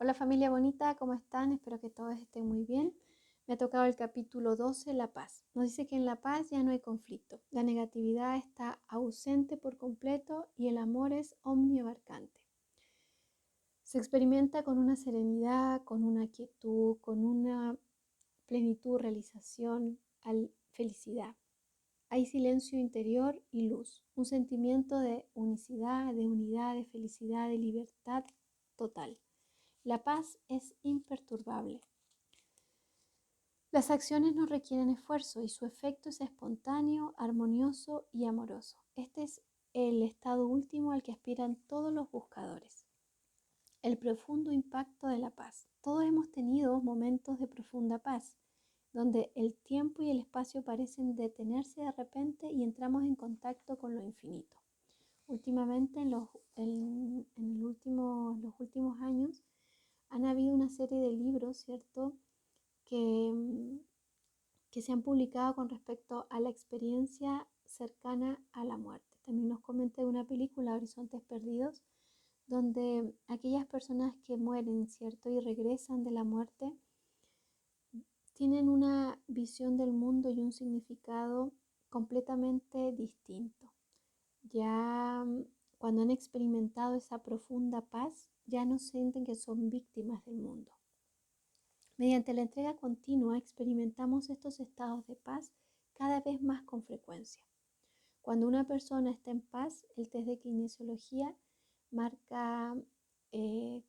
Hola familia bonita, ¿cómo están? Espero que todos estén muy bien. Me ha tocado el capítulo 12, La paz. Nos dice que en la paz ya no hay conflicto. La negatividad está ausente por completo y el amor es omniabarcante. Se experimenta con una serenidad, con una quietud, con una plenitud, realización, felicidad. Hay silencio interior y luz, un sentimiento de unicidad, de unidad, de felicidad, de libertad total. La paz es imperturbable. Las acciones no requieren esfuerzo y su efecto es espontáneo, armonioso y amoroso. Este es el estado último al que aspiran todos los buscadores. El profundo impacto de la paz. Todos hemos tenido momentos de profunda paz, donde el tiempo y el espacio parecen detenerse de repente y entramos en contacto con lo infinito. Últimamente, los últimos años, han habido una serie de libros, ¿cierto?, que, que se han publicado con respecto a la experiencia cercana a la muerte. También nos comenté una película, Horizontes Perdidos, donde aquellas personas que mueren, ¿cierto?, y regresan de la muerte, tienen una visión del mundo y un significado completamente distinto. Ya cuando han experimentado esa profunda paz, ya no sienten que son víctimas del mundo. Mediante la entrega continua experimentamos estos estados de paz cada vez más con frecuencia. Cuando una persona está en paz, el test de kinesiología marca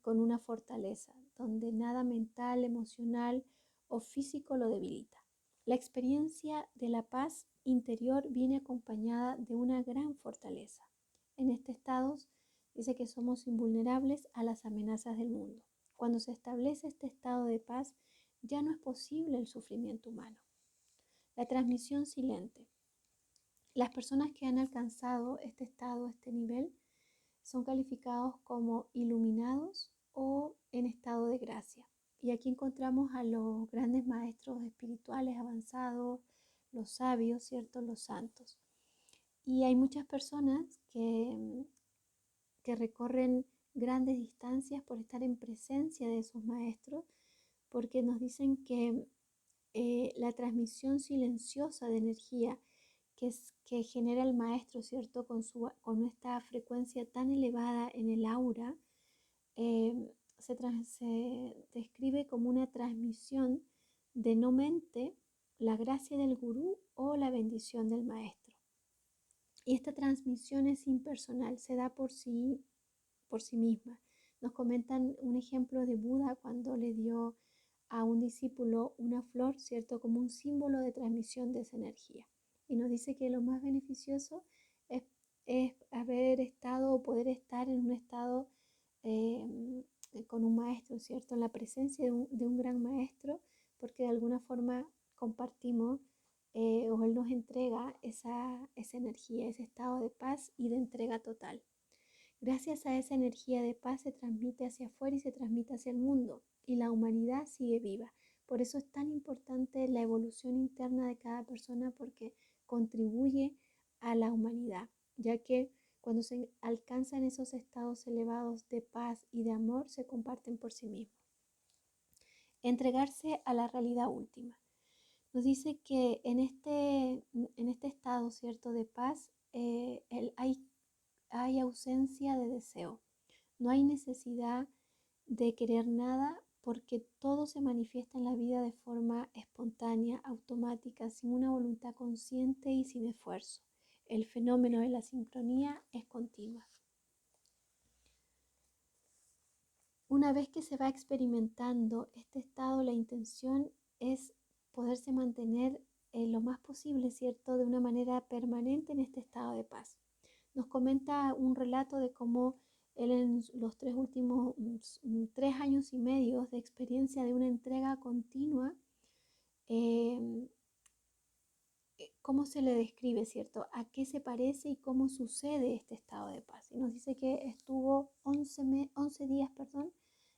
con una fortaleza, donde nada mental, emocional o físico lo debilita. La experiencia de la paz interior viene acompañada de una gran fortaleza. En este estado dice que somos invulnerables a las amenazas del mundo. Cuando se establece este estado de paz, ya no es posible el sufrimiento humano. La transmisión silente. Las personas que han alcanzado este estado, este nivel, son calificados como iluminados o en estado de gracia. Y aquí encontramos a los grandes maestros espirituales avanzados, los sabios, ¿cierto?, los santos. Y hay muchas personas que recorren grandes distancias por estar en presencia de esos maestros, porque nos dicen que la transmisión silenciosa de energía que genera el maestro, ¿cierto? Con esta frecuencia tan elevada en el aura, se describe como una transmisión de no mente, la gracia del gurú o la bendición del maestro. Y esta transmisión es impersonal, se da por sí misma. Nos comentan un ejemplo de Buda cuando le dio a un discípulo una flor, ¿cierto?, como un símbolo de transmisión de esa energía. Y nos dice que lo más beneficioso es, es haber estado o poder estar en un estado con un maestro, ¿cierto?, en la presencia de un gran maestro, porque de alguna forma compartimos o él nos entrega esa energía, ese estado de paz y de entrega total. Gracias a esa energía de paz se transmite hacia afuera y se transmite hacia el mundo y la humanidad sigue viva. Por eso es tan importante la evolución interna de cada persona porque contribuye a la humanidad, ya que cuando se alcanzan esos estados elevados de paz y de amor se comparten por sí mismos. Entregarse a la realidad última. Nos dice que en este estado, ¿cierto?, de paz, hay ausencia de deseo. No hay necesidad de querer nada porque todo se manifiesta en la vida de forma espontánea, automática, sin una voluntad consciente y sin esfuerzo. El fenómeno de la sincronía es continua. Una vez que se va experimentando este estado, la intención es poderse mantener lo más posible, ¿cierto?, de una manera permanente en este estado de paz. Nos comenta un relato de cómo él en los tres últimos 3 años y medio de experiencia de una entrega continua, eh, cómo se le describe, ¿cierto?, a qué se parece y cómo sucede este estado de paz. Y nos dice que estuvo 11 días,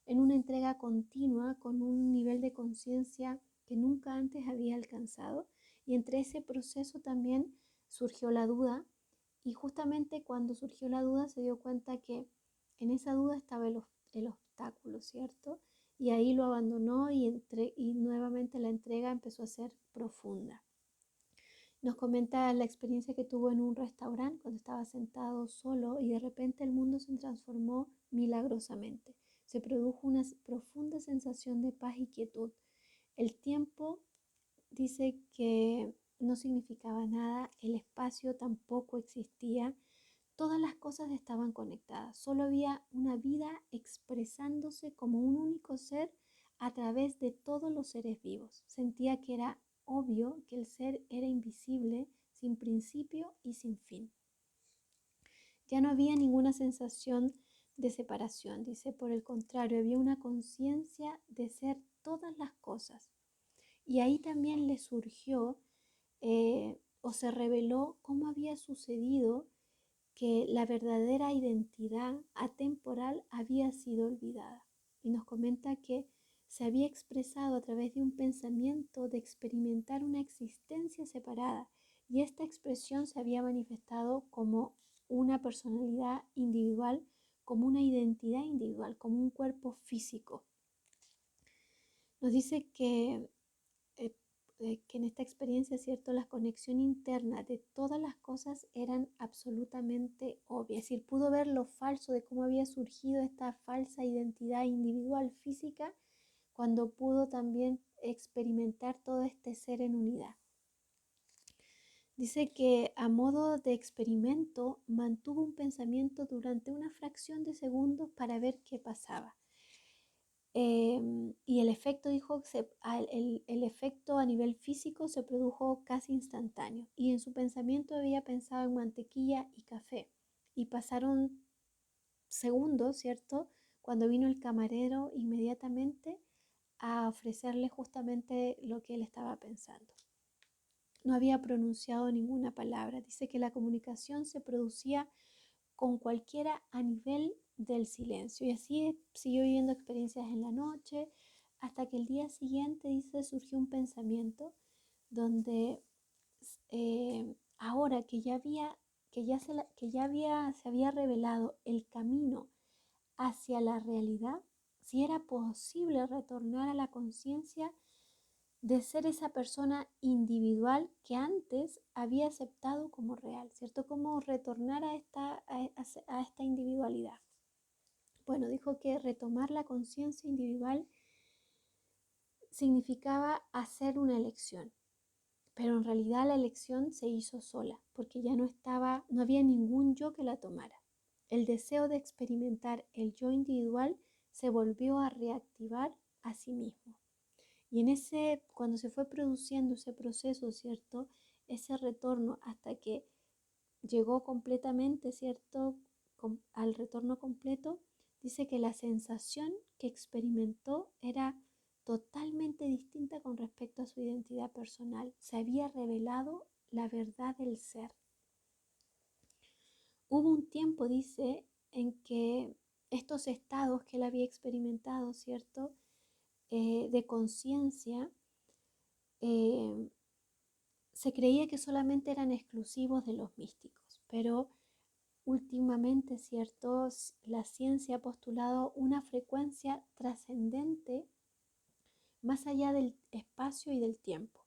en una entrega continua con un nivel de conciencia que nunca antes había alcanzado. Y entre ese proceso también surgió la duda. Y justamente cuando surgió la duda se dio cuenta que en esa duda estaba el obstáculo, ¿cierto? Y ahí lo abandonó y nuevamente la entrega empezó a ser profunda. Nos comenta la experiencia que tuvo en un restaurante cuando estaba sentado solo y de repente el mundo se transformó milagrosamente. Se produjo una profunda sensación de paz y quietud. El tiempo dice que no significaba nada, el espacio tampoco existía, todas las cosas estaban conectadas, solo había una vida expresándose como un único ser a través de todos los seres vivos. Sentía que era obvio que el ser era invisible, sin principio y sin fin. Ya no había ninguna sensación de separación, dice, por el contrario, había una conciencia de ser todas las cosas. Y ahí también le surgió o se reveló cómo había sucedido que la verdadera identidad atemporal había sido olvidada. Y nos comenta que se había expresado a través de un pensamiento de experimentar una existencia separada y esta expresión se había manifestado como una personalidad individual, como una identidad individual, como un cuerpo físico. Nos dice que en esta experiencia, ¿cierto? La conexión interna de todas las cosas eran absolutamente obvias. Es decir, pudo ver lo falso de cómo había surgido esta falsa identidad individual física cuando pudo también experimentar todo este ser en unidad. Dice que a modo de experimento mantuvo un pensamiento durante una fracción de segundos para ver qué pasaba. Y el efecto, dijo, el efecto a nivel físico se produjo casi instantáneo. Y en su pensamiento había pensado en mantequilla y café. Y pasaron segundos, ¿cierto? Cuando vino el camarero inmediatamente a ofrecerle justamente lo que él estaba pensando. No había pronunciado ninguna palabra. Dice que la comunicación se producía con cualquiera a nivel del silencio. Y así siguió viviendo experiencias en la noche, hasta que el día siguiente, dice, surgió un pensamiento donde ahora que ya había, se había revelado el camino hacia la realidad, si era posible retornar a la conciencia de ser esa persona individual que antes había aceptado como real, ¿cierto? Cómo retornar a esta individualidad. Bueno, dijo que retomar la conciencia individual significaba hacer una elección, pero en realidad la elección se hizo sola, porque ya no había ningún yo que la tomara. El deseo de experimentar el yo individual se volvió a reactivar a sí mismo. Y cuando se fue produciendo ese proceso, ¿cierto? Ese retorno hasta que llegó completamente, ¿cierto? Al retorno completo, dice que la sensación que experimentó era totalmente distinta con respecto a su identidad personal. Se había revelado la verdad del ser. Hubo un tiempo, dice, en que estos estados que él había experimentado, ¿cierto? De conciencia, se creía que solamente eran exclusivos de los místicos, pero últimamente, ¿cierto? La ciencia ha postulado una frecuencia trascendente más allá del espacio y del tiempo.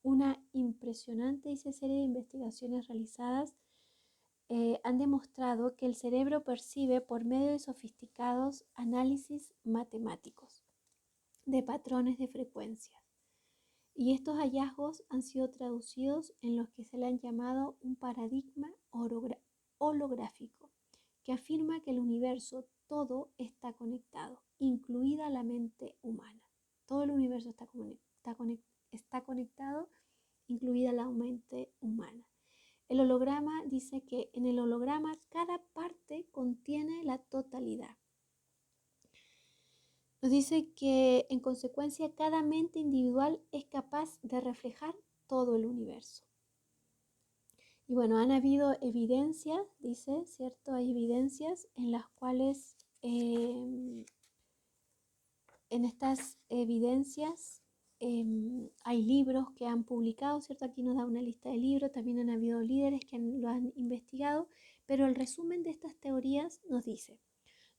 Una impresionante serie de investigaciones realizadas han demostrado que el cerebro percibe por medio de sofisticados análisis matemáticos de patrones de frecuencia. Y estos hallazgos han sido traducidos en los que se le han llamado un paradigma holográfico, que afirma que el universo todo está conectado, incluida la mente humana. Todo el universo está conectado, incluida la mente humana. El holograma dice que en el holograma cada parte contiene la totalidad. Nos dice que en consecuencia cada mente individual es capaz de reflejar todo el universo. Y bueno, han habido evidencias, dice, ¿cierto? Hay evidencias en las cuales en estas evidencias hay libros que han publicado, ¿cierto? Aquí nos da una lista de libros, también han habido líderes que lo han investigado, pero el resumen de estas teorías nos dice: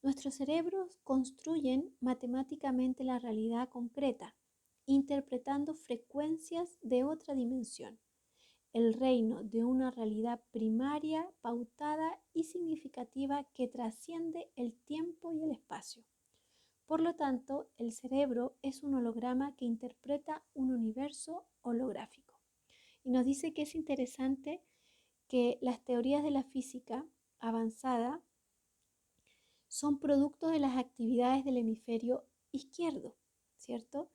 Nuestros cerebros construyen matemáticamente la realidad concreta, interpretando frecuencias de otra dimensión, el reino de una realidad primaria, pautada y significativa que trasciende el tiempo y el espacio. Por lo tanto, el cerebro es un holograma que interpreta un universo holográfico. Y nos dice que es interesante que las teorías de la física avanzada son producto de las actividades del hemisferio izquierdo, ¿cierto?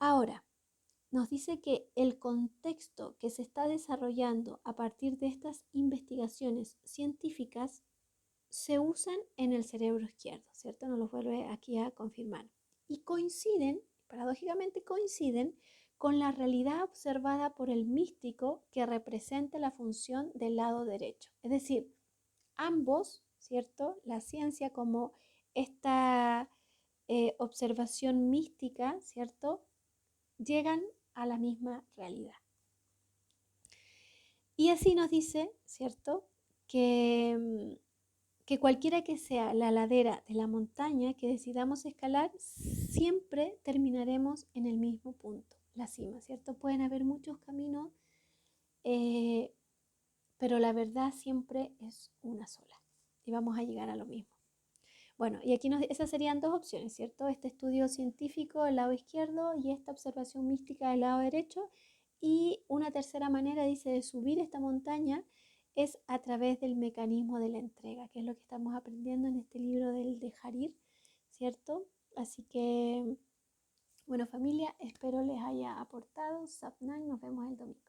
Ahora, nos dice que el contexto que se está desarrollando a partir de estas investigaciones científicas se usan en el cerebro izquierdo, ¿cierto? Nos lo vuelve aquí a confirmar. Y coinciden, paradójicamente coinciden, con la realidad observada por el místico que representa la función del lado derecho. Es decir, ambos, ¿cierto? La ciencia como esta observación mística, ¿cierto? Llegan a la misma realidad. Y así nos dice, ¿cierto? Que cualquiera que sea la ladera de la montaña que decidamos escalar, siempre terminaremos en el mismo punto, la cima, ¿cierto? Pueden haber muchos caminos, pero la verdad siempre es una sola y vamos a llegar a lo mismo. Bueno, y aquí esas serían dos opciones, ¿cierto? Este estudio científico del lado izquierdo y esta observación mística del lado derecho. Y una tercera manera, dice, de subir esta montaña es a través del mecanismo de la entrega, que es lo que estamos aprendiendo en este libro del dejar ir, ¿cierto? Así que, bueno, familia, espero les haya aportado. Sapnan, nos vemos el domingo.